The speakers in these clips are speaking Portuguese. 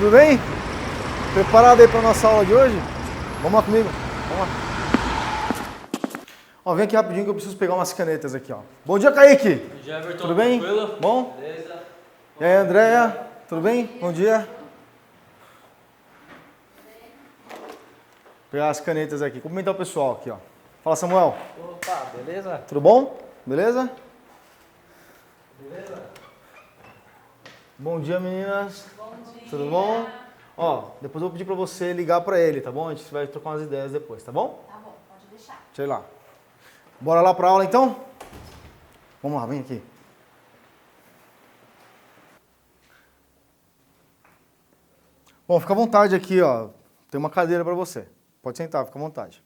tudo bem? Preparado aí para nossa aula de hoje? Vamos lá comigo? Vamos lá. Ó, vem aqui rapidinho que eu preciso pegar umas canetas aqui, ó. Bom dia, Kaique! Bom dia, Everton. Tudo bem? Tranquilo? Bom? Beleza? E aí, Andréia? Tudo bem? Bom dia. Pegar as canetas aqui. Cumprimentar o pessoal aqui, ó. Fala, Samuel. Opa, beleza? Tudo bom? Beleza? Beleza? Bom dia, meninas. Bom dia. Tudo bom? Ó, depois eu vou pedir pra você ligar pra ele, tá bom? A gente vai trocar umas ideias depois, tá bom? Tá bom, pode deixar. Deixa eu ir lá. Bora lá pra aula, então? Vamos lá, vem aqui. Bom, fica à vontade aqui, ó. Tem uma cadeira pra você. Pode sentar, fica à vontade.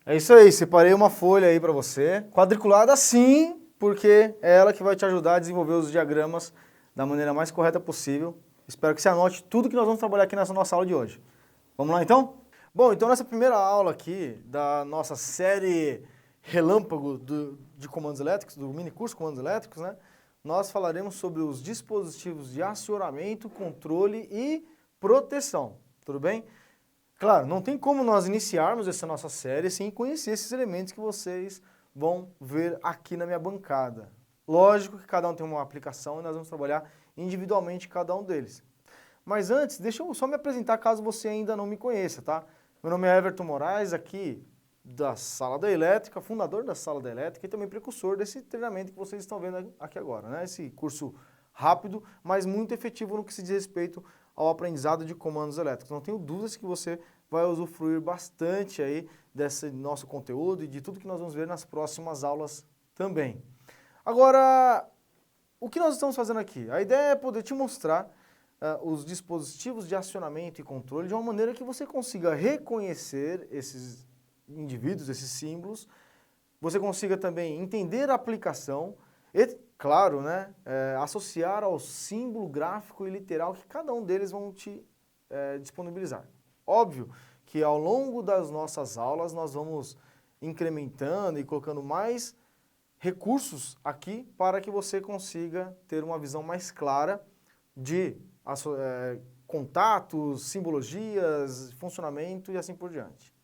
É isso aí, separei uma folha aí pra você. Quadriculada sim, porque é ela que vai te ajudar a desenvolver os diagramas da maneira mais correta possível. Espero que você anote tudo que nós vamos trabalhar aqui nessa nossa aula de hoje. Vamos lá então? Bom, então nessa primeira aula aqui da nossa série Relâmpago de Comandos Elétricos, do mini curso Comandos Elétricos, né? Nós falaremos sobre os dispositivos de acionamento, controle e proteção, tudo bem? Claro, não tem como nós iniciarmos essa nossa série sem conhecer esses elementos que vocês vão ver aqui na minha bancada. Lógico que cada um tem uma aplicação e nós vamos trabalhar individualmente cada um deles. Mas antes, deixa eu só me apresentar caso você ainda não me conheça, tá? Meu nome é Everton Moraes, aqui da Sala da Elétrica, fundador da Sala da Elétrica e também precursor desse treinamento que vocês estão vendo aqui agora, né? Esse curso rápido, mas muito efetivo no que se diz respeito ao aprendizado de comandos elétricos. Não tenho dúvidas que você vai usufruir bastante aí desse nosso conteúdo e de tudo que nós vamos ver nas próximas aulas também. Agora, o que nós estamos fazendo aqui? A ideia é poder te mostrar os dispositivos de acionamento e controle de uma maneira que você consiga reconhecer esses indivíduos, esses símbolos, você consiga também entender a aplicação e, claro, né, associar ao símbolo gráfico e literal que cada um deles vão te disponibilizar. Óbvio que ao longo das nossas aulas nós vamos incrementando e colocando mais recursos aqui para que você consiga ter uma visão mais clara de contatos, simbologias, funcionamento e assim por diante.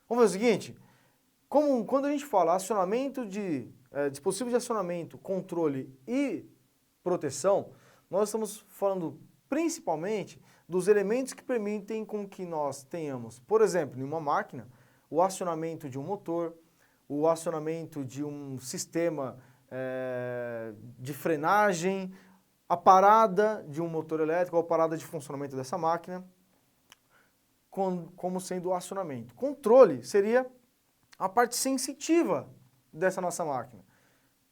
Vamos ver o seguinte, quando a gente fala acionamento de dispositivo de acionamento, controle e proteção, nós estamos falando principalmente dos elementos que permitem com que nós tenhamos, por exemplo, em uma máquina, o acionamento de um motor, o acionamento de um sistema de frenagem, a parada de um motor elétrico, ou a parada de funcionamento dessa máquina, como sendo o acionamento. Controle seria a parte sensitiva dessa nossa máquina.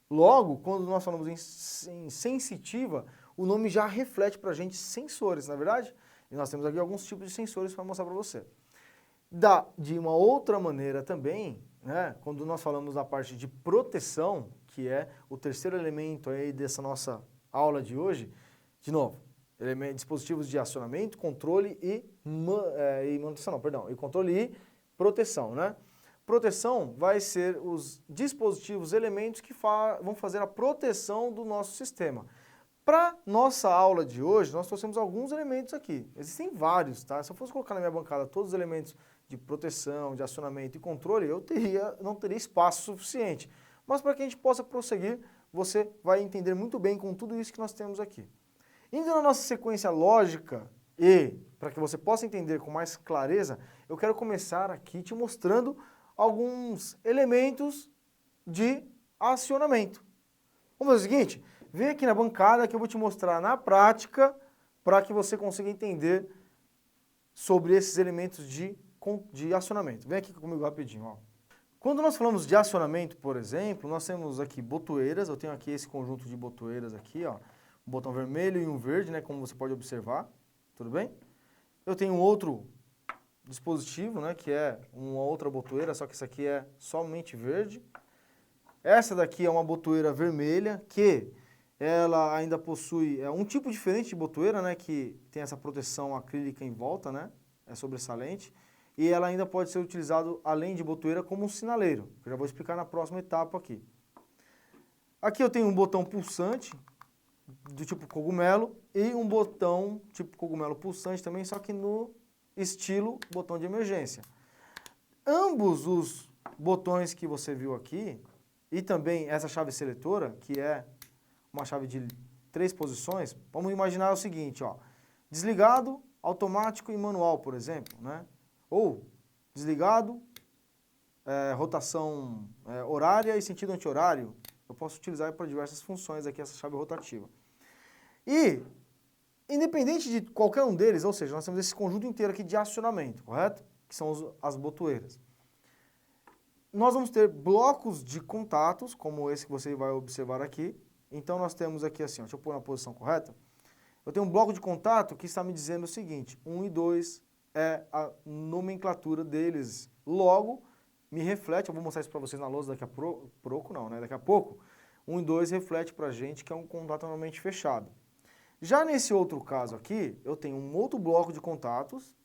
Logo, quando nós falamos em sensitiva, o nome já reflete para a gente sensores, na verdade? E nós temos aqui alguns tipos de sensores para mostrar para você. De uma outra maneira também, né, quando nós falamos da parte de proteção, que é o terceiro elemento aí dessa nossa aula de hoje, de novo, dispositivos de acionamento, controle e manutenção, não, perdão, e controle e proteção, né? Proteção vai ser os dispositivos, elementos que vão fazer a proteção do nosso sistema. Para nossa aula de hoje, nós trouxemos alguns elementos aqui. Existem vários, tá? Se eu fosse colocar na minha bancada todos os elementos de proteção, de acionamento e controle, eu não teria espaço suficiente. Mas para que a gente possa prosseguir, você vai entender muito bem com tudo isso que nós temos aqui. Indo na nossa sequência lógica e para que você possa entender com mais clareza, eu quero começar aqui te mostrando alguns elementos de acionamento. Vamos fazer o seguinte, vem aqui na bancada que eu vou te mostrar na prática para que você consiga entender sobre esses elementos de acionamento. Vem aqui comigo rapidinho, ó. Quando nós falamos de acionamento, por exemplo, nós temos aqui botoeiras, eu tenho aqui esse conjunto de botoeiras aqui, ó, um botão vermelho e um verde, né, como você pode observar, tudo bem? Eu tenho um outro dispositivo, né, que é uma outra botoeira, só que essa aqui é somente verde. Essa daqui é uma botoeira vermelha, que ela ainda possui um tipo diferente de botoeira, né, que tem essa proteção acrílica em volta, né, é sobressalente. E ela ainda pode ser utilizada, além de botoeira, como um sinaleiro, que eu já vou explicar na próxima etapa aqui. Aqui eu tenho um botão pulsante, do tipo cogumelo, e um botão tipo cogumelo pulsante também, só que no estilo botão de emergência. Ambos os botões que você viu aqui, e também essa chave seletora, que é uma chave de 3 posições, vamos imaginar o seguinte, ó, desligado, automático e manual, por exemplo, né? Ou desligado, rotação horária e sentido anti-horário. Eu posso utilizar para diversas funções aqui essa chave rotativa. E, independente de qualquer um deles, ou seja, nós temos esse conjunto inteiro aqui de acionamento, correto? Que são as botoeiras. Nós vamos ter blocos de contatos, como esse que você vai observar aqui. Então, nós temos aqui assim, ó, deixa eu pôr na posição correta. Eu tenho um bloco de contato que está me dizendo o seguinte, 1 e 2 é a nomenclatura deles. Logo, me reflete, eu vou mostrar isso para vocês na lousa daqui a pouco, não, né? Daqui a pouco, 1 e 2 reflete para a gente que é um contato normalmente fechado. Já nesse outro caso aqui, eu tenho um outro bloco de contatos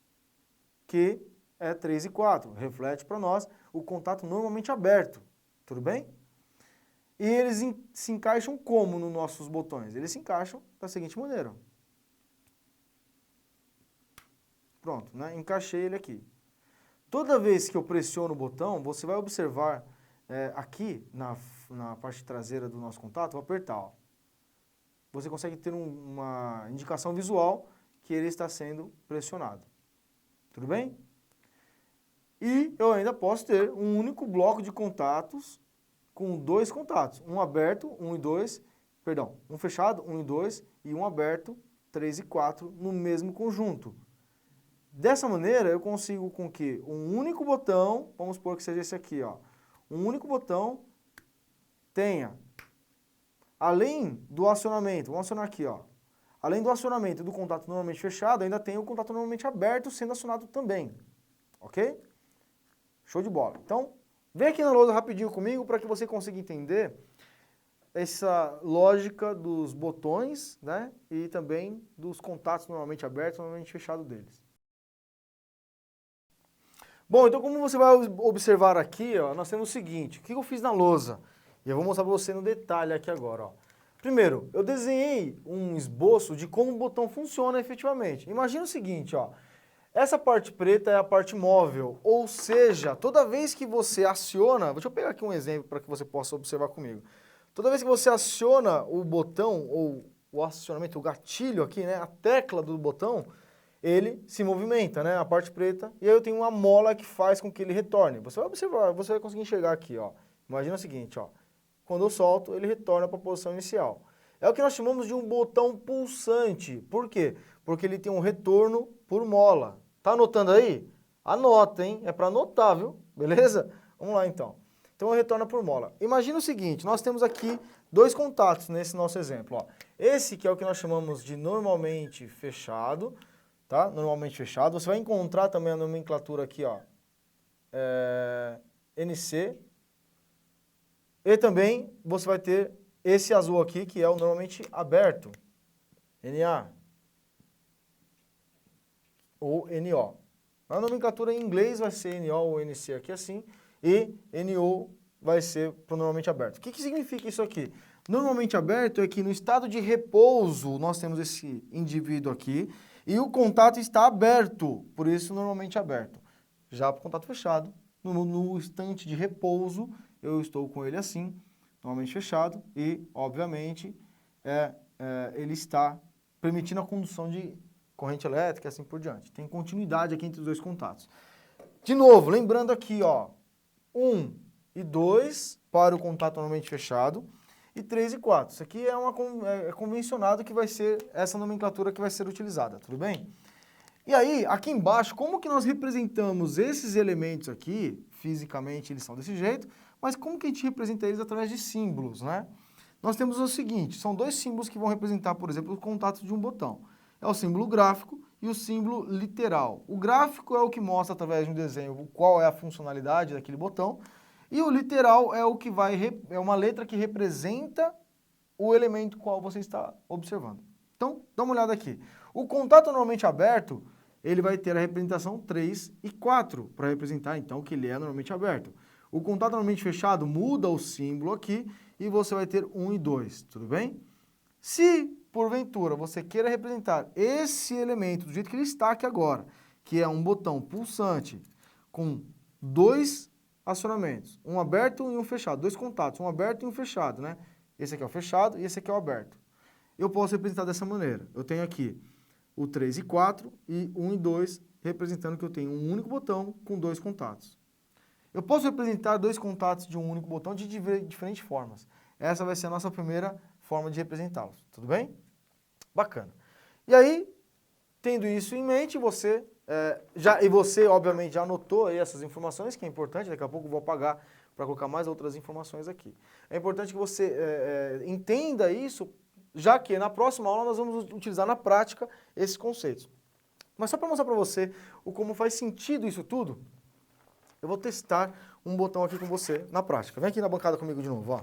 que é 3 e 4, reflete para nós o contato normalmente aberto, tudo bem? E eles se encaixam como nos nossos botões? Eles se encaixam da seguinte maneira. Pronto, né? Encaixei ele aqui. Toda vez que eu pressiono o botão, você vai observar aqui na parte traseira do nosso contato, vou apertar, ó. Você consegue ter uma indicação visual que ele está sendo pressionado. Tudo bem? E eu ainda posso ter um único bloco de contatos com 2 contatos. Um aberto, 1 e 2, perdão, um fechado, 1 e 2, e um aberto, 3 e 4, no mesmo conjunto. Dessa maneira, eu consigo com que um único botão, vamos supor que seja esse aqui, ó, um único botão tenha, além do acionamento, vamos acionar aqui, ó, além do acionamento do contato normalmente fechado, ainda tem o contato normalmente aberto sendo acionado também, ok? Show de bola. Então, vem aqui na lousa rapidinho comigo para que você consiga entender essa lógica dos botões, né, e também dos contatos normalmente abertos, normalmente fechados deles. Bom, então como você vai observar aqui, ó, nós temos o seguinte, o que eu fiz na lousa? E eu vou mostrar para você no detalhe aqui agora, ó. Primeiro, eu desenhei um esboço de como o botão funciona efetivamente. Imagina o seguinte, ó, essa parte preta é a parte móvel, ou seja, toda vez que você aciona, deixa eu pegar aqui um exemplo para que você possa observar comigo. Toda vez que você aciona o botão, ou o acionamento, o gatilho aqui, né, a tecla do botão, ele se movimenta, né, a parte preta, e aí eu tenho uma mola que faz com que ele retorne. Você vai observar, você vai conseguir enxergar aqui, ó. Imagina o seguinte, ó, quando eu solto, ele retorna para a posição inicial. É o que nós chamamos de um botão pulsante. Por quê? Porque ele tem um retorno por mola. Tá anotando aí? Anota, hein? É para anotar, viu? Beleza? Vamos lá, então. Então, ele retorna por mola. Imagina o seguinte, nós temos aqui 2 contatos nesse nosso exemplo, ó. Esse que é o que nós chamamos de normalmente fechado, tá? Normalmente fechado. Você vai encontrar também a nomenclatura aqui, ó. NC. E também você vai ter esse azul aqui, que é o normalmente aberto. NA. Ou NO. A nomenclatura em inglês vai ser NO ou NC aqui assim, e NO vai ser para o normalmente aberto. O que significa isso aqui? Normalmente aberto é que no estado de repouso nós temos esse indivíduo aqui, e o contato está aberto, por isso normalmente aberto. Já para o contato fechado, no instante de repouso, eu estou com ele assim, normalmente fechado, e, obviamente, ele está permitindo a condução de corrente elétrica e assim por diante. Tem continuidade aqui entre os 2 contatos. De novo, lembrando aqui, ó, 1 e 2 para o contato normalmente fechado, e 3 e 4. Isso aqui é convencionado que vai ser essa nomenclatura que vai ser utilizada, tudo bem? E aí, aqui embaixo, como que nós representamos esses elementos aqui? Fisicamente eles são desse jeito, mas como que a gente representa eles através de símbolos, né? Nós temos o seguinte, são 2 símbolos que vão representar, por exemplo, o contato de um botão. É o símbolo gráfico e o símbolo literal. O gráfico é o que mostra através de um desenho qual é a funcionalidade daquele botão, e o literal é o que é uma letra que representa o elemento qual você está observando. Então, dá uma olhada aqui. O contato normalmente aberto, ele vai ter a representação 3 e 4, para representar, então, que ele é normalmente aberto. O contato normalmente fechado muda o símbolo aqui, e você vai ter 1 e 2, tudo bem? Se, porventura, você queira representar esse elemento do jeito que ele está aqui agora, que é um botão pulsante com 2 acionamentos, um aberto e um fechado, 2 contatos, um aberto e um fechado, né? Esse aqui é o fechado e esse aqui é o aberto. Eu posso representar dessa maneira. Eu tenho aqui o 3 e 4 e 1 e 2, representando que eu tenho um único botão com 2 contatos. Eu posso representar 2 contatos de um único botão de diferentes formas. Essa vai ser a nossa primeira forma de representá-los, tudo bem? Bacana. E aí, tendo isso em mente, você obviamente, já anotou aí essas informações, que é importante, daqui a pouco eu vou apagar para colocar mais outras informações aqui. É importante que você entenda isso, já que na próxima aula nós vamos utilizar na prática esses conceitos. Mas só para mostrar para você como faz sentido isso tudo, eu vou testar um botão aqui com você na prática. Vem aqui na bancada comigo de novo, ó.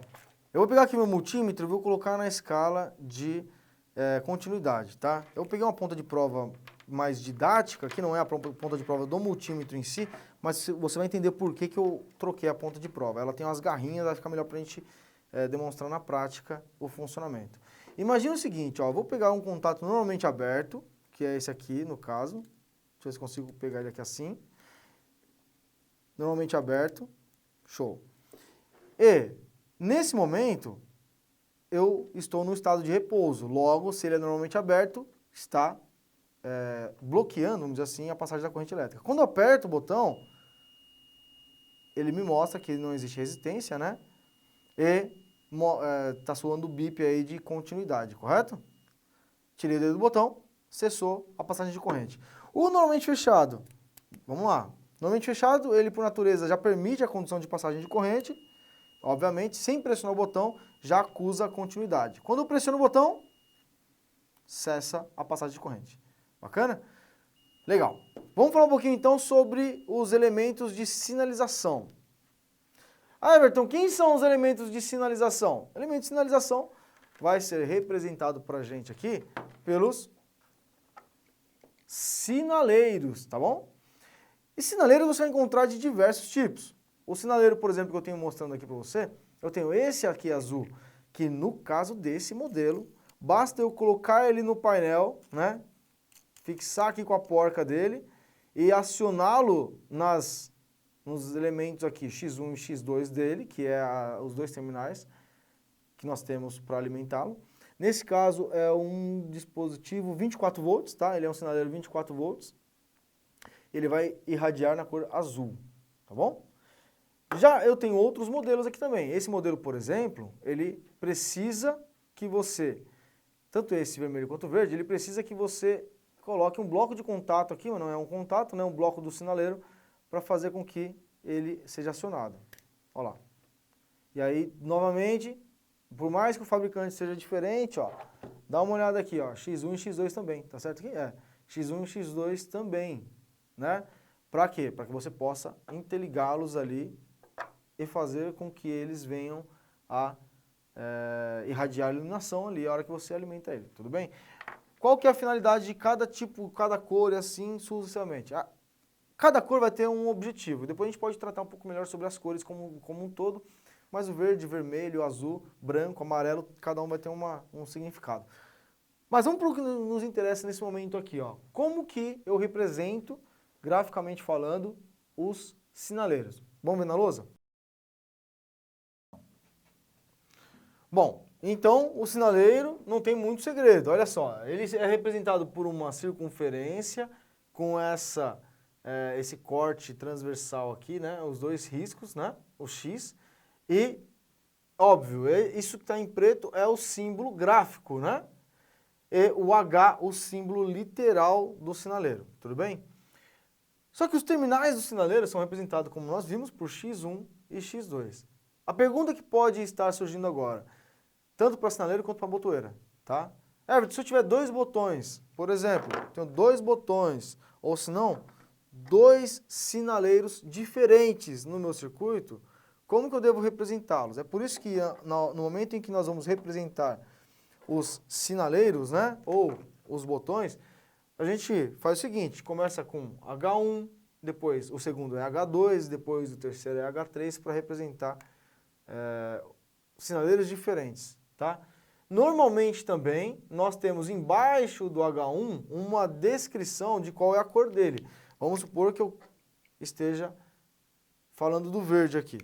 Eu vou pegar aqui meu multímetro e vou colocar na escala de continuidade, tá? Eu peguei uma ponta de prova mais didática, que não é a ponta de prova do multímetro em si, mas você vai entender por que eu troquei a ponta de prova. Ela tem umas garrinhas, vai ficar melhor para a gente demonstrar na prática o funcionamento. Imagina o seguinte, ó, eu vou pegar um contato normalmente aberto, que é esse aqui no caso, deixa eu ver se consigo pegar ele aqui assim, normalmente aberto, show. E, nesse momento, eu estou no estado de repouso, logo, se ele é normalmente aberto, está bloqueando, vamos dizer assim, a passagem da corrente elétrica. Quando eu aperto o botão, ele me mostra que não existe resistência, né? E está soando o bip aí de continuidade, correto? Tirei o dedo do botão, cessou a passagem de corrente. O normalmente fechado, vamos lá. Normalmente fechado, ele por natureza já permite a condução de passagem de corrente, obviamente, sem pressionar o botão, já acusa a continuidade. Quando eu pressiono o botão, cessa a passagem de corrente. Bacana? Legal. Vamos falar um pouquinho então sobre os elementos de sinalização. Ah, Everton, quem são os elementos de sinalização? Elemento de sinalização vai ser representado para a gente aqui pelos sinaleiros, tá bom? E sinaleiros você vai encontrar de diversos tipos. O sinaleiro, por exemplo, que eu tenho mostrando aqui para você, eu tenho esse aqui azul, que no caso desse modelo, basta eu colocar ele no painel, né? Fixar aqui com a porca dele e acioná-lo nos elementos aqui X1 e X2 dele, que é os dois terminais que nós temos para alimentá-lo. Nesse caso é um dispositivo 24 volts, tá? Ele é um sinaleiro 24 volts. Ele vai irradiar na cor azul, tá bom? Já eu tenho outros modelos aqui também. Esse modelo, por exemplo, ele precisa que você, tanto esse vermelho quanto o verde, ele precisa que você coloque um bloco de contato aqui, mas não é um contato, né? Um bloco do sinaleiro, para fazer com que ele seja acionado. Olha lá. E aí, novamente, por mais que o fabricante seja diferente, ó, dá uma olhada aqui, ó, X1 e X2 também, tá certo aqui? X1 e X2 também, né? Para quê? Para que você possa interligá-los ali e fazer com que eles venham a irradiar a iluminação ali a hora que você alimenta ele, tudo bem? Qual que é a finalidade de cada tipo, cada cor e assim sucessivamente? Cada cor vai ter um objetivo. Depois a gente pode tratar um pouco melhor sobre as cores como um todo, mas o verde, vermelho, azul, branco, amarelo, cada um vai ter um significado. Mas vamos para o que nos interessa nesse momento aqui, ó. Como que eu represento, graficamente falando, os sinaleiros? Vamos ver na lousa? Bom, então o sinaleiro não tem muito segredo, olha só. Ele é representado por uma circunferência com esse corte transversal aqui, né? Os dois riscos, né? O X. E, óbvio, isso que está em preto é o símbolo gráfico, né? E o H, o símbolo literal do sinaleiro, tudo bem? Só que os terminais do sinaleiro são representados, como nós vimos, por X1 e X2. A pergunta que pode estar surgindo agora, tanto para sinaleiro quanto para botoeira, tá? Everton, se eu tiver dois botões, por exemplo, tenho dois botões, ou se não, dois sinaleiros diferentes no meu circuito, como que eu devo representá-los? É por isso que no momento em que nós vamos representar os sinaleiros, né, ou os botões, a gente faz o seguinte, começa com H1, depois o segundo é H2, depois o terceiro é H3, para representar sinaleiras diferentes, tá? Normalmente também nós temos embaixo do H1 uma descrição de qual é a cor dele. Vamos supor que eu esteja falando do verde aqui,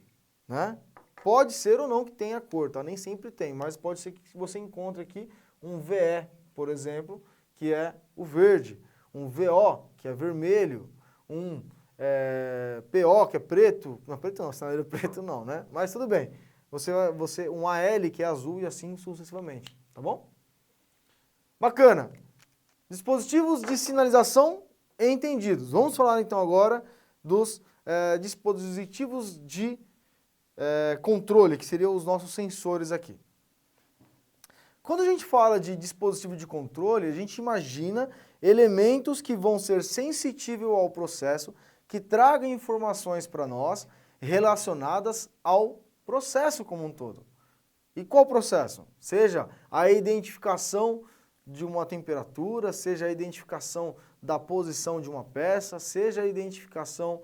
né? Pode ser ou não que tenha cor, tá? Nem sempre tem, mas pode ser que você encontre aqui um VE, por exemplo, que é o verde, um VO, que é vermelho, um PO, que é preto, não, preto não, sinaleiro preto não, né? Mas tudo bem. Um AL, que é azul, e assim sucessivamente, tá bom? Bacana. Dispositivos de sinalização entendidos. Vamos falar então agora dos dispositivos de controle, que seriam os nossos sensores aqui. Quando a gente fala de dispositivo de controle, a gente imagina elementos que vão ser sensitivos ao processo, que tragam informações para nós relacionadas ao processo como um todo. E qual processo? Seja a identificação de uma temperatura, seja a identificação da posição de uma peça, seja a identificação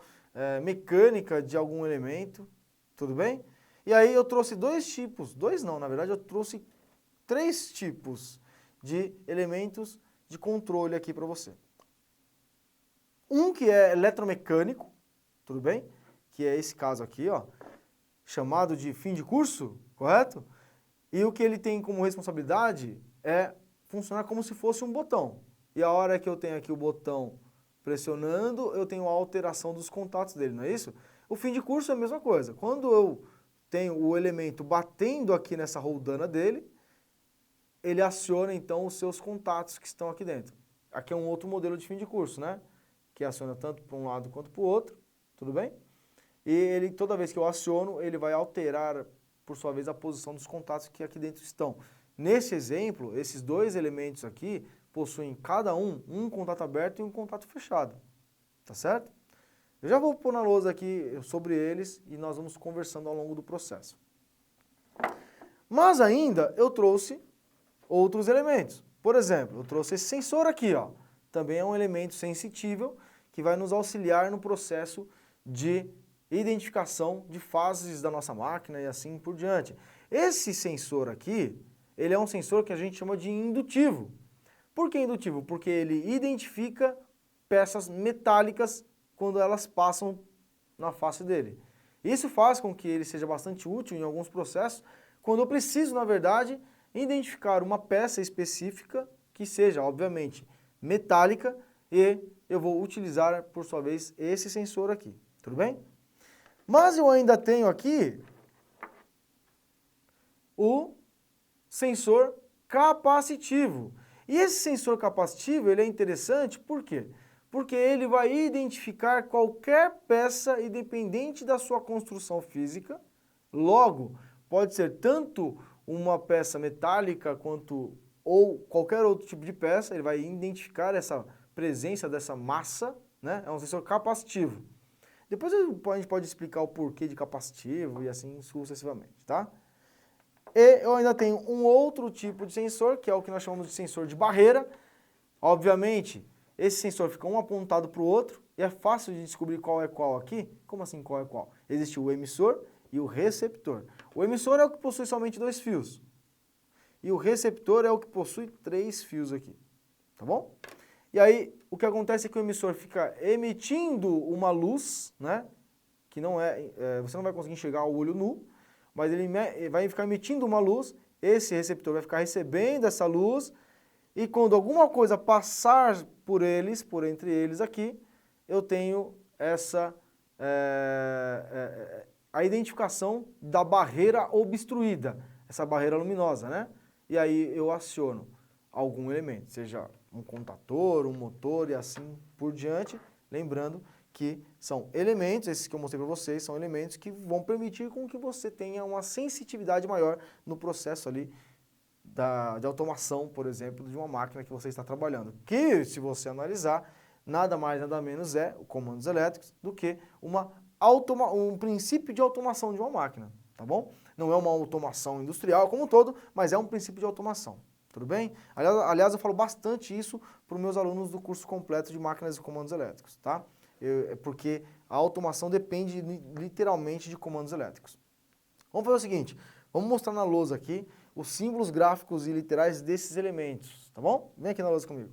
mecânica de algum elemento, tudo bem? E aí eu trouxe na verdade eu trouxe 3 tipos de elementos de controle aqui para você. Um que é eletromecânico, tudo bem? Que é esse caso aqui, ó, chamado de fim de curso, correto? E o que ele tem como responsabilidade é funcionar como se fosse um botão. E a hora que eu tenho aqui o botão pressionando, eu tenho a alteração dos contatos dele, não é isso? O fim de curso é a mesma coisa. Quando eu tenho o elemento batendo aqui nessa roldana dele, ele aciona então os seus contatos que estão aqui dentro. Aqui é um outro modelo de fim de curso, né? Que aciona tanto para um lado quanto para o outro, tudo bem? E ele, toda vez que eu aciono, ele vai alterar, por sua vez, a posição dos contatos que aqui dentro estão. Nesse exemplo, esses 2 elementos aqui possuem cada um contato aberto e um contato fechado, tá certo? Eu já vou pôr na lousa aqui sobre eles e nós vamos conversando ao longo do processo. Mas ainda eu trouxe outros elementos. Por exemplo, eu trouxe esse sensor aqui, ó. Também é um elemento sensível que vai nos auxiliar no processo de identificação de fases da nossa máquina e assim por diante. Esse sensor aqui, ele é um sensor que a gente chama de indutivo. Por que indutivo? Porque ele identifica peças metálicas quando elas passam na face dele. Isso faz com que ele seja bastante útil em alguns processos, quando eu preciso, na verdade, identificar uma peça específica que seja, obviamente, metálica e eu vou utilizar, por sua vez, esse sensor aqui. Tudo bem? Mas eu ainda tenho aqui o sensor capacitivo. E esse sensor capacitivo, ele é interessante, por quê? Porque ele vai identificar qualquer peça independente da sua construção física. Logo, pode ser tanto uma peça metálica quanto ou qualquer outro tipo de peça, ele vai identificar essa presença dessa massa, né? É um sensor capacitivo. Depois a gente pode explicar o porquê de capacitivo e assim sucessivamente, tá? E eu ainda tenho um outro tipo de sensor, que é o que nós chamamos de sensor de barreira. Obviamente, esse sensor fica um apontado para o outro e é fácil de descobrir qual é qual aqui. Como assim qual é qual? Existe o emissor e o receptor. O emissor é o que possui somente 2 fios. E o receptor é o que possui 3 fios aqui. Tá bom? E aí, o que acontece é que o emissor fica emitindo uma luz, né? Que não você não vai conseguir enxergar o olho nu, mas ele vai ficar emitindo uma luz, esse receptor vai ficar recebendo essa luz, e quando alguma coisa passar por entre eles aqui, eu tenho a identificação da barreira obstruída, essa barreira luminosa, né? E aí eu aciono algum elemento, seja um contator, um motor e assim por diante, lembrando que são elementos, esses que eu mostrei para vocês, são elementos que vão permitir com que você tenha uma sensitividade maior no processo ali de automação, por exemplo, de uma máquina que você está trabalhando. Que, se você analisar, nada mais, nada menos é, comandos elétricos, do que um princípio de automação de uma máquina, tá bom? Não é uma automação industrial como um todo, mas é um princípio de automação. Tudo bem? Aliás, eu falo bastante isso para os meus alunos do curso completo de máquinas e comandos elétricos, tá? Porque a automação depende literalmente de comandos elétricos. Vamos fazer o seguinte, Vamos mostrar na lousa aqui os símbolos gráficos e literais desses elementos, tá bom? Vem aqui na lousa comigo.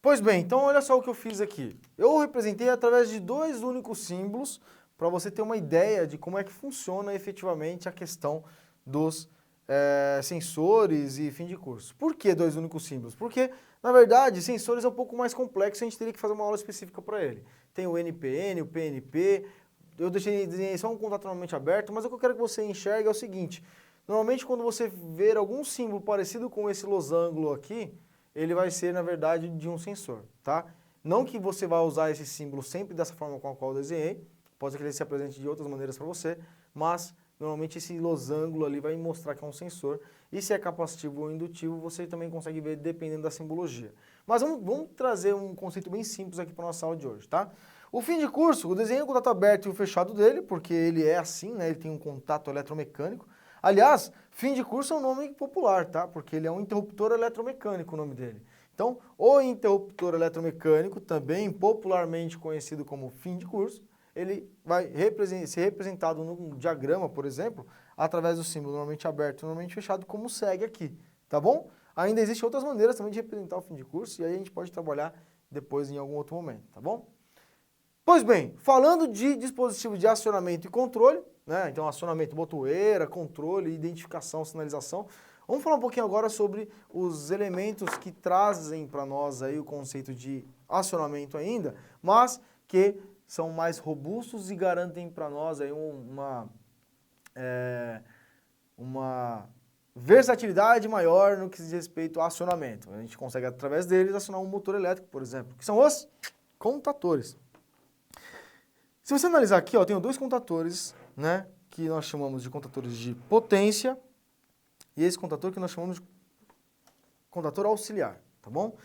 Pois bem, então olha só o que eu fiz aqui. Eu representei através de dois únicos símbolos para você ter uma ideia de como é que funciona efetivamente a questão dos sensores e fim de curso. Por que dois únicos símbolos? Porque, na verdade, sensores é um pouco mais complexo, a gente teria que fazer uma aula específica para ele. Tem o NPN, o PNP, eu desenhei só um contato normalmente aberto, mas o que eu quero que você enxergue é o seguinte, normalmente quando você ver algum símbolo parecido com esse losango aqui, ele vai ser, na verdade, de um sensor, tá? Não que você vá usar esse símbolo sempre dessa forma com a qual eu desenhei, pode ser que ele se apresente de outras maneiras para você, mas normalmente esse losango ali vai mostrar que é um sensor, e se é capacitivo ou indutivo, você também consegue ver dependendo da simbologia. Mas vamos trazer um conceito bem simples aqui para a nossa aula de hoje, tá? O fim de curso, o desenho é o contato aberto e o fechado dele, porque ele é assim, né? Ele tem um contato eletromecânico. Aliás, fim de curso é um nome popular, tá? Porque ele é um interruptor eletromecânico, o nome dele. Então, o interruptor eletromecânico, também popularmente conhecido como fim de curso, ele vai ser representado num diagrama, por exemplo, através do símbolo normalmente aberto e normalmente fechado, como segue aqui, tá bom? Ainda existem outras maneiras também de representar o fim de curso, e aí a gente pode trabalhar depois em algum outro momento, tá bom? Pois bem, falando de dispositivo de acionamento e controle, né? Então acionamento, botoeira, controle, identificação, sinalização. Vamos falar um pouquinho agora sobre os elementos que trazem para nós aí o conceito de acionamento ainda, mas que são mais robustos e garantem para nós aí uma versatilidade maior no que diz respeito ao acionamento. A gente consegue, através deles, acionar um motor elétrico, por exemplo, que são os contatores. Se você analisar aqui, ó, eu tenho dois contatores, né, que nós chamamos de contatores de potência, e esse contator que nós chamamos de contator auxiliar, tá bom?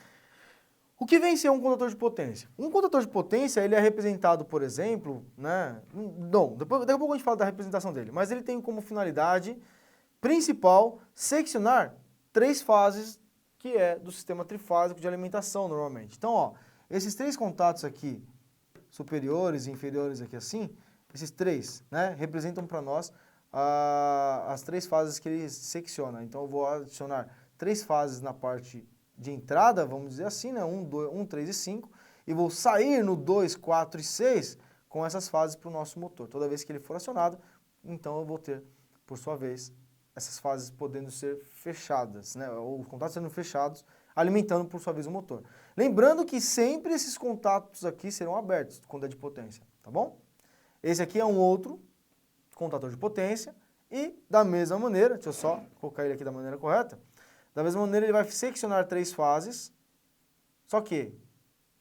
O que vem ser um contator de potência? Um contator de potência, ele é representado, por exemplo, né, não, daqui a pouco a gente fala da representação dele, mas ele tem como finalidade principal seccionar três fases, que é do sistema trifásico de alimentação, normalmente. Então, ó, esses três contatos aqui, superiores e inferiores aqui assim, esses três, né, representam para nós as três fases que ele secciona. Então eu vou adicionar três fases na parte de entrada, vamos dizer assim, né, 1, 3 e 5, e vou sair no 2, 4 e 6 com essas fases para o nosso motor. Toda vez que ele for acionado, então eu vou ter, por sua vez, essas fases podendo ser fechadas, né, ou os contatos sendo fechados, alimentando por sua vez o motor. Lembrando que sempre esses contatos aqui serão abertos quando é de potência, tá bom? Esse aqui é um outro contator de potência e da mesma maneira, deixa eu só colocar ele aqui da maneira correta, da mesma maneira ele vai seccionar três fases, só que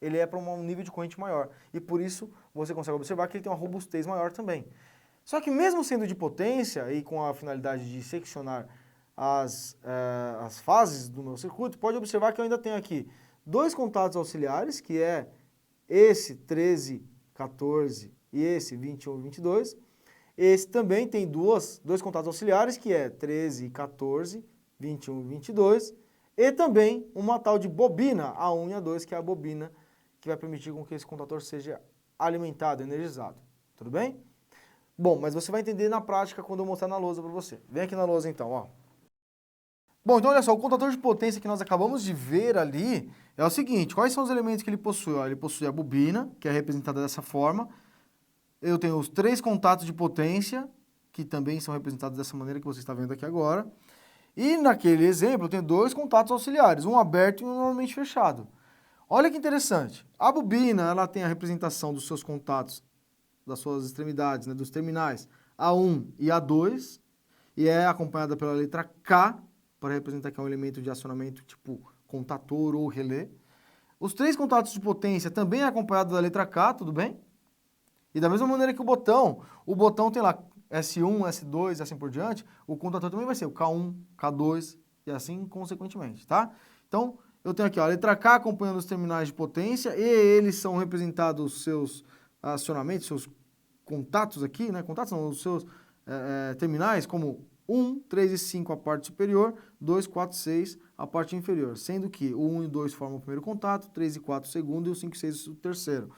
ele é para um nível de corrente maior e por isso você consegue observar que ele tem uma robustez maior também. Só que mesmo sendo de potência e com a finalidade de seccionar as fases do meu circuito, pode observar que eu ainda tenho aqui dois contatos auxiliares, que é esse 13, 14 e esse 21 e 22. Esse também tem dois contatos auxiliares, que é 13 e 14, 21 e 22. E também uma tal de bobina, A1 e A2, que é a bobina que vai permitir com que esse contator seja alimentado, energizado. Tudo bem? Bom, mas você vai entender na prática quando eu mostrar na lousa para você. Vem aqui na lousa então, ó. Bom, então olha só, o contator de potência que nós acabamos de ver ali é o seguinte, quais são os elementos que ele possui? Ó, ele possui a bobina, que é representada dessa forma. Eu tenho os três contatos de potência, que também são representados dessa maneira que você está vendo aqui agora. E naquele exemplo eu tenho dois contatos auxiliares, um aberto e um normalmente fechado. Olha que interessante, a bobina ela tem a representação dos seus contatos, das suas extremidades, né, dos terminais A1 e A2, e é acompanhada pela letra K, para representar que é um elemento de acionamento tipo contator ou relé. Os três contatos de potência também é acompanhado da letra K, tudo bem? E da mesma maneira que o botão tem lá S1, S2 e assim por diante, o contator também vai ser o K1, K2 e assim consequentemente, tá? Então, eu tenho aqui ó, a letra K acompanhando os terminais de potência e eles são representados os seus acionamentos, seus contatos aqui, né? Contatos são os seus terminais como 1, 3 e 5 a parte superior, 2, 4 e 6 a parte inferior, sendo que o 1 e 2 formam o primeiro contato, 3 e 4 o segundo e o 5 e 6 o terceiro.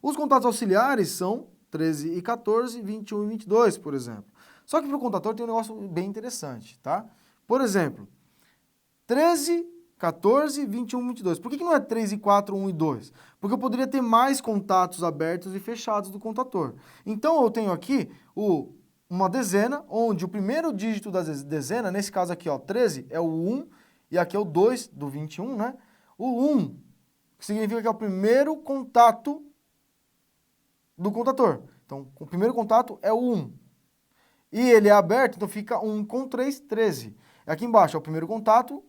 Os contatos auxiliares são 13 e 14, 21 e 22, por exemplo. Só que para o contator tem um negócio bem interessante, tá? Por exemplo, 13, 14, 21, 22. Por que não é 3 e 4, 1 e 2? Porque eu poderia ter mais contatos abertos e fechados do contator. Então eu tenho aqui uma dezena, onde o primeiro dígito da dezena, nesse caso aqui, ó, 13, é o 1, e aqui é o 2 do 21, né? O 1, que significa que é o primeiro contato do contator. Então, o primeiro contato é o 1. E ele é aberto, então fica 1 com 3, 13. Aqui embaixo é o primeiro contato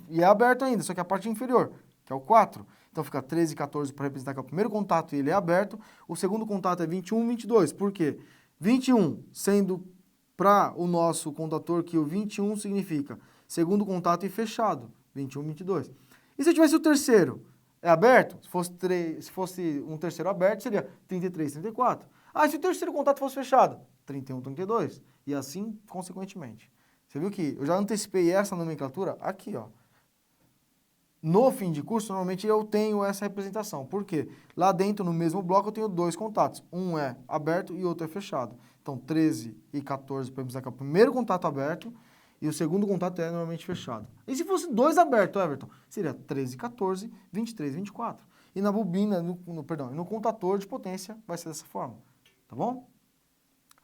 e é aberto ainda, só que a parte inferior, que é o 4. Então fica 13 e 14 para representar que é o primeiro contato e ele é aberto. O segundo contato é 21 e 22. Por quê? 21 sendo para o nosso contador que o 21 significa segundo contato e fechado. 21 e 22. E se eu tivesse o terceiro? É aberto? Se fosse um terceiro aberto, seria 33, 34. Ah, se o terceiro contato fosse fechado? 31, 32. E assim, consequentemente. Você viu que eu já antecipei essa nomenclatura aqui, ó. No fim de curso, normalmente eu tenho essa representação. Por quê? Lá dentro, no mesmo bloco, eu tenho dois contatos. Um é aberto e outro é fechado. Então, 13 e 14, podemos dizer que é o primeiro contato aberto e o segundo contato é normalmente fechado. E se fosse dois abertos, Everton? Seria 13 e 14, 23 e 24. E na bobina, no contador de potência, vai ser dessa forma. Tá bom?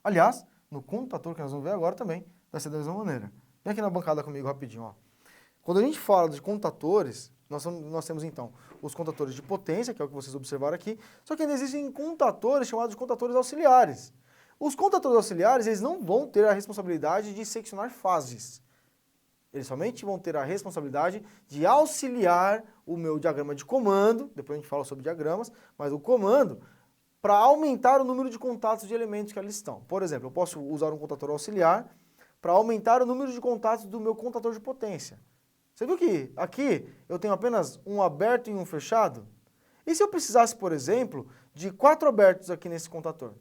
Aliás, no contador que nós vamos ver agora também, vai ser da mesma maneira. Vem aqui na bancada comigo rapidinho, ó. Quando a gente fala de contatores, nós temos então os contatores de potência, que é o que vocês observaram aqui, só que ainda existem contatores chamados de contatores auxiliares. Os contatores auxiliares, eles não vão ter a responsabilidade de seccionar fases. Eles somente vão ter a responsabilidade de auxiliar o meu diagrama de comando, depois a gente fala sobre diagramas, mas o comando, para aumentar o número de contatos de elementos que ali estão. Por exemplo, eu posso usar um contator auxiliar para aumentar o número de contatos do meu contator de potência. Você viu que aqui eu tenho apenas um aberto e um fechado? E se eu precisasse, por exemplo, de 4 abertos aqui nesse contator?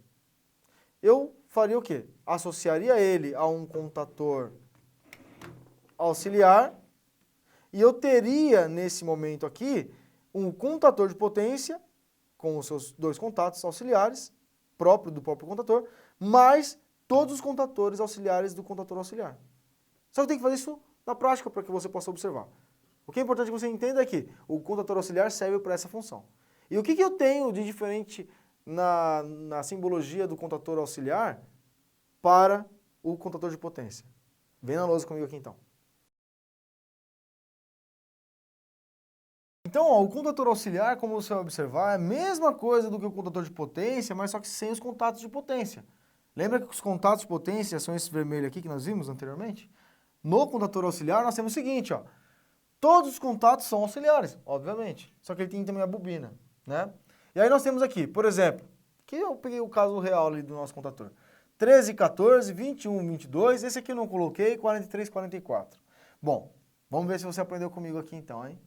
Eu faria o quê? Associaria ele a um contator auxiliar e eu teria, nesse momento aqui, um contator de potência com os seus dois contatos auxiliares, do próprio contator, mais todos os contatores auxiliares do contator auxiliar. Só que tem que fazer isso na prática para que você possa observar. O que é importante que você entenda é que o contator auxiliar serve para essa função. E o que eu tenho de diferente na simbologia do contator auxiliar para o contator de potência? Vem na lousa comigo aqui então. Então, ó, o contator auxiliar, como você vai observar, é a mesma coisa do que o contator de potência, mas só que sem os contatos de potência. Lembra que os contatos de potência são esse vermelho aqui que nós vimos anteriormente? No contator auxiliar, nós temos o seguinte, ó. Todos os contatos são auxiliares, obviamente. Só que ele tem também a bobina, né? E aí nós temos aqui, por exemplo, que eu peguei o caso real ali do nosso contator. 13, 14, 21, 22, esse aqui eu não coloquei, 43, 44. Bom, vamos ver se você aprendeu comigo aqui então, hein?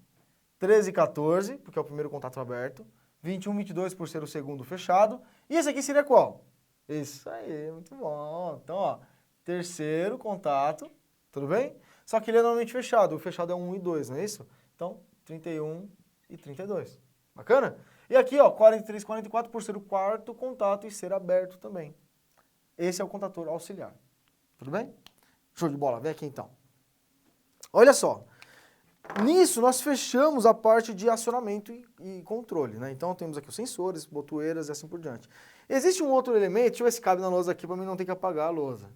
13, 14, porque é o primeiro contato aberto. 21, 22 por ser o segundo fechado. E esse aqui seria qual? Isso aí, muito bom. Então, ó, terceiro contato. Tudo bem? Só que ele é normalmente fechado. O fechado é 1 e 2, não é isso? Então, 31 e 32. Bacana? E aqui, ó, 43 e 44 por ser o quarto contato e ser aberto também. Esse é o contator auxiliar. Tudo bem? Show de bola. Vem aqui então. Olha só. Nisso, nós fechamos a parte de acionamento e controle, né? Então, temos aqui os sensores, botoeiras e assim por diante. Existe um outro elemento, deixa eu ver se cabe na lousa aqui para mim não ter que apagar a lousa.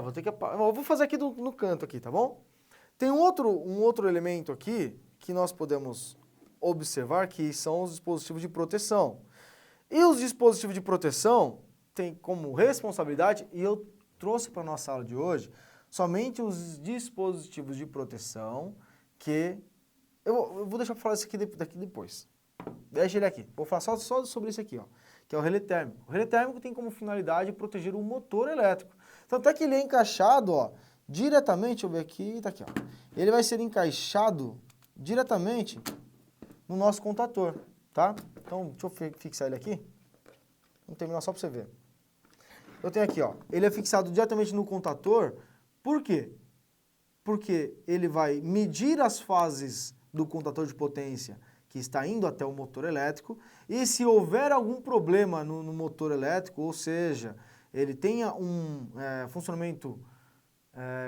Vou ter que apagar. Eu vou fazer aqui no canto aqui, tá bom? Tem um outro elemento aqui que nós podemos observar que são os dispositivos de proteção. E os dispositivos de proteção têm como responsabilidade, e eu trouxe para a nossa aula de hoje, somente os dispositivos de proteção que... Eu vou deixar para falar isso aqui daqui depois. Deixa ele aqui. Vou falar só sobre isso aqui, ó, que é o relé térmico. O relé térmico tem como finalidade proteger o motor elétrico. Tanto é que ele é encaixado, ó, diretamente, deixa eu ver aqui, tá aqui, ó. Ele vai ser encaixado diretamente no nosso contator, tá? Então, deixa eu fixar ele aqui. Vamos terminar só para você ver. Eu tenho aqui, ó, ele é fixado diretamente no contator. Por quê? Porque ele vai medir as fases do contator de potência que está indo até o motor elétrico, e se houver algum problema no motor elétrico, ou seja, ele tenha um funcionamento,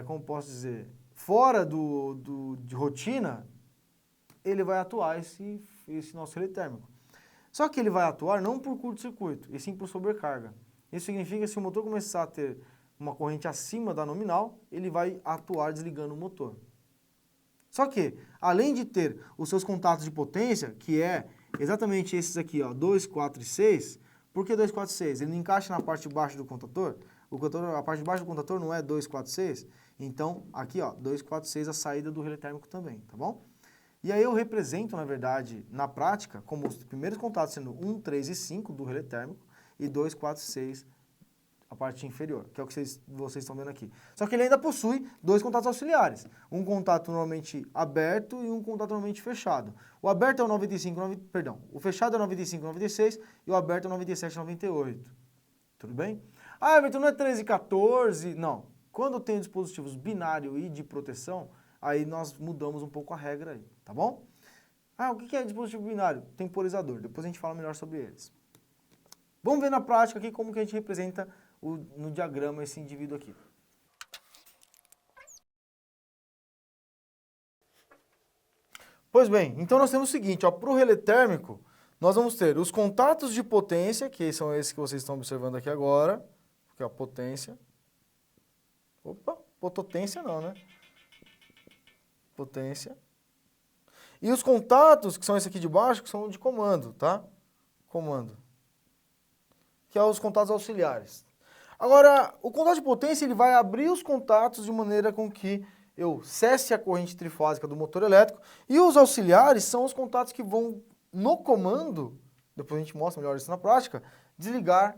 como posso dizer, fora de rotina, ele vai atuar esse nosso relé térmico. Só que ele vai atuar não por curto-circuito, e sim por sobrecarga. Isso significa que se o motor começar a ter uma corrente acima da nominal, ele vai atuar desligando o motor. Só que, além de ter os seus contatos de potência, que é exatamente esses aqui, ó, 2, 4 e 6, por que 2, 4 e 6? Ele não encaixa na parte de baixo do contator? A parte de baixo do contator não é 2, 4, 6? Então, aqui, ó, 2, 4, 6 a saída do relé térmico também, tá bom? E aí eu represento, na verdade, na prática, como os primeiros contatos sendo 1, 3 e 5 do relé térmico e 2, 4, 6 a parte inferior, que é o que vocês estão vendo aqui. Só que ele ainda possui dois contatos auxiliares. Um contato normalmente aberto e um contato normalmente fechado. O aberto é o 95, o fechado é o 95, 96 e o aberto é o 97, 98. Tudo bem? Ah, Everton, não é 13 e 14? Não. Quando tem dispositivos binário e de proteção, aí nós mudamos um pouco a regra aí, tá bom? Ah, o que é dispositivo binário? Temporizador. Depois a gente fala melhor sobre eles. Vamos ver na prática aqui como que a gente representa no diagrama esse indivíduo aqui. Pois bem, então nós temos o seguinte, para o relé térmico, nós vamos ter os contatos de potência, que são esses que vocês estão observando aqui agora, que é a potência. Opa, potência não, né? Potência. E os contatos, que são esse aqui de baixo, que são de comando, tá? Comando. Que é os contatos auxiliares. Agora, o contato de potência ele vai abrir os contatos de maneira com que eu cesse a corrente trifásica do motor elétrico e os auxiliares são os contatos que vão, no comando, depois a gente mostra melhor isso na prática, desligar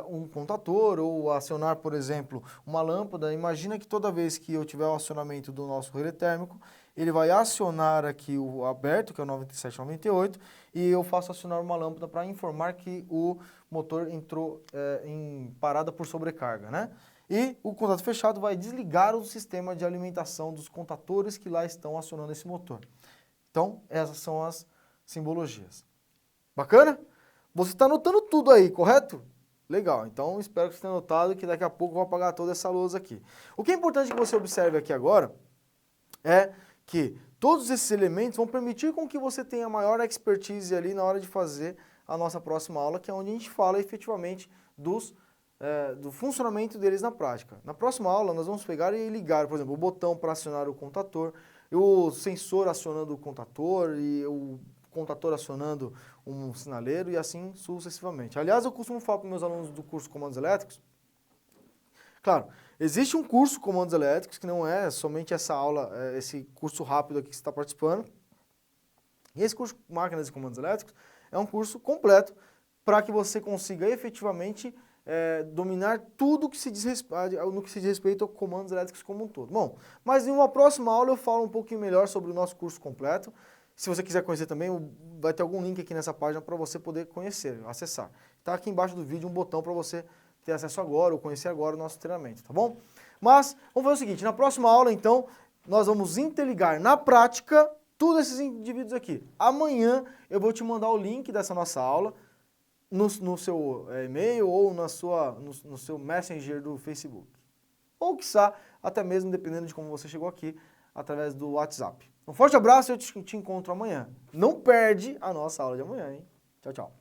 um contator ou acionar, por exemplo, uma lâmpada. Imagina que toda vez que eu tiver o acionamento do nosso relé térmico, ele vai acionar aqui o aberto, que é o 97, 98, e eu faço acionar uma lâmpada para informar que o motor entrou em parada por sobrecarga, né? E o contato fechado vai desligar o sistema de alimentação dos contatores que lá estão acionando esse motor. Então, essas são as simbologias. Bacana? Você está anotando tudo aí, correto? Legal, então espero que você tenha notado que daqui a pouco eu vou apagar toda essa lousa aqui. O que é importante que você observe aqui agora é que todos esses elementos vão permitir com que você tenha maior expertise ali na hora de fazer a nossa próxima aula, que é onde a gente fala efetivamente do funcionamento deles na prática. Na próxima aula nós vamos pegar e ligar, por exemplo, o botão para acionar o contator, o sensor acionando o contator e o contator acionando um sinaleiro e assim sucessivamente. Aliás, eu costumo falar para meus alunos do curso Comandos Elétricos, claro, existe um curso Comandos Elétricos que não é somente essa aula, esse curso rápido aqui que você está participando. E esse curso Máquinas e Comandos Elétricos é um curso completo para que você consiga efetivamente dominar tudo que no que se diz respeito a comandos elétricos como um todo. Bom, mas em uma próxima aula eu falo um pouquinho melhor sobre o nosso curso completo. Se você quiser conhecer também, vai ter algum link aqui nessa página para você poder conhecer, acessar. Está aqui embaixo do vídeo um botão para você ter acesso agora ou conhecer agora o nosso treinamento, tá bom? Mas vamos fazer o seguinte, na próxima aula então, nós vamos interligar na prática todos esses indivíduos aqui. Amanhã eu vou te mandar o link dessa nossa aula no seu e-mail ou no seu Messenger do Facebook. Ou, quiçá, até mesmo, dependendo de como você chegou aqui, através do WhatsApp. Um forte abraço e eu te encontro amanhã. Não perde a nossa aula de amanhã, hein? Tchau, tchau.